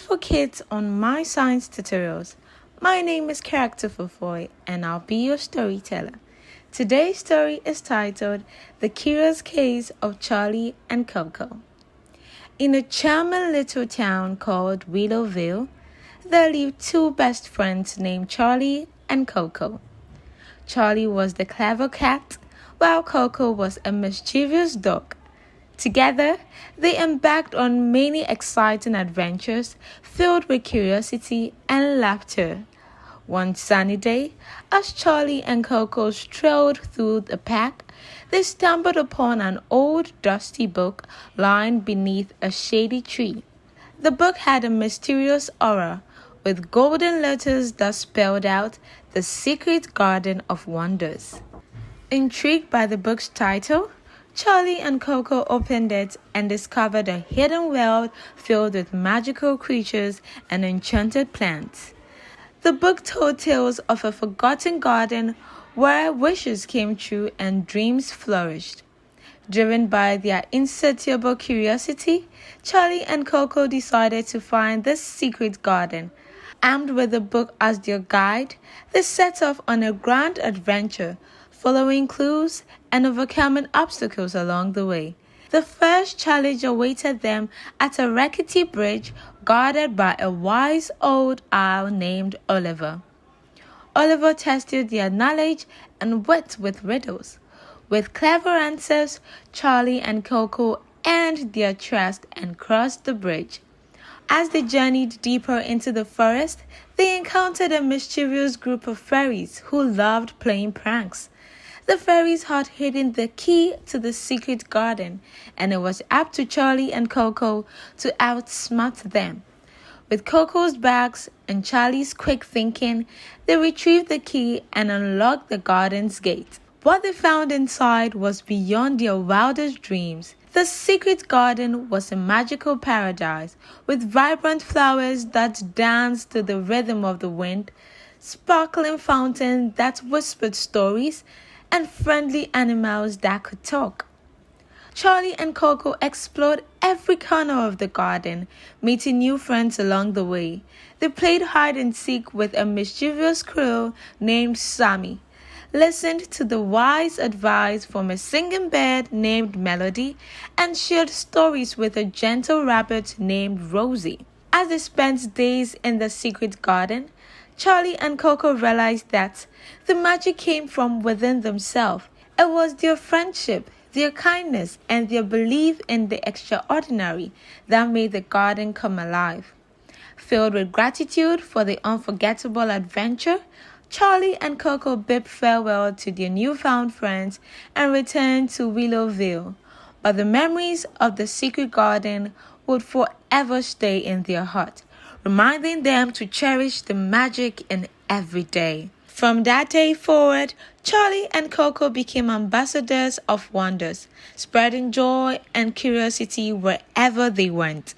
For kids on MyScience tutorials. My name is Character Forfoe and I'll be your storyteller. Today's story is titled The Curious Case of Charlie and Coco. In a charming little town called Willowville, there lived two best friends named Charlie and Coco. Charlie was the clever cat, while Coco was a mischievous dog. Together, they embarked on many exciting adventures filled with curiosity and laughter. One sunny day, as Charlie and Coco strolled through the park, they stumbled upon an old dusty book lying beneath a shady tree. The book had a mysterious aura, with golden letters that spelled out the secret garden of wonders. Intrigued by the book's title, Charlie and Coco opened it and discovered a hidden world filled with magical creatures and enchanted plants. The book told tales of a forgotten garden where wishes came true and dreams flourished. Driven by their insatiable curiosity, Charlie and Coco decided to find this secret garden. Armed with the book as their guide, they set off on a grand adventure, following clues and overcoming obstacles along the way. The first challenge awaited them at a rickety bridge guarded by a wise old owl named Oliver. Oliver tested their knowledge and wit with riddles. With clever answers, Charlie and Coco earned their trust and crossed the bridge. As they journeyed deeper into the forest, they encountered a mischievous group of fairies who loved playing pranks. The fairies had hidden the key to the secret garden, and it was up to Charlie and Coco to outsmart them. With Coco's bags and Charlie's quick thinking, they retrieved the key and unlocked the garden's gate. What they found inside was beyond their wildest dreams. The secret garden was a magical paradise with vibrant flowers that danced to the rhythm of the wind, sparkling fountains that whispered stories, and friendly animals that could talk. Charlie and Coco explored every corner of the garden, meeting new friends along the way. They played hide and seek with a mischievous squirrel named Sammy, listened to the wise advice from a singing bird named Melody, and shared stories with a gentle rabbit named Rosie. As they spent days in the secret garden, Charlie and Coco realized that the magic came from within themselves. It was their friendship, their kindness, and their belief in the extraordinary that made the garden come alive. Filled with gratitude for the unforgettable adventure, Charlie and Coco bid farewell to their newfound friends and returned to Willowville. But the memories of the secret garden would forever stay in their heart, reminding them to cherish the magic in every day. From that day forward, Charlie and Coco became ambassadors of wonders, spreading joy and curiosity wherever they went.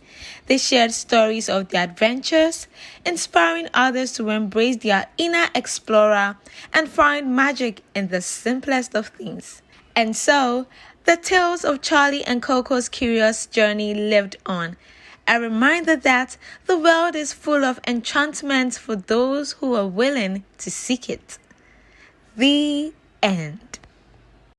They shared stories of their adventures, inspiring others to embrace their inner explorer and find magic in the simplest of things. And so, the tales of Charlie and Coco's curious journey lived on, a reminder that the world is full of enchantment for those who are willing to seek it. The end.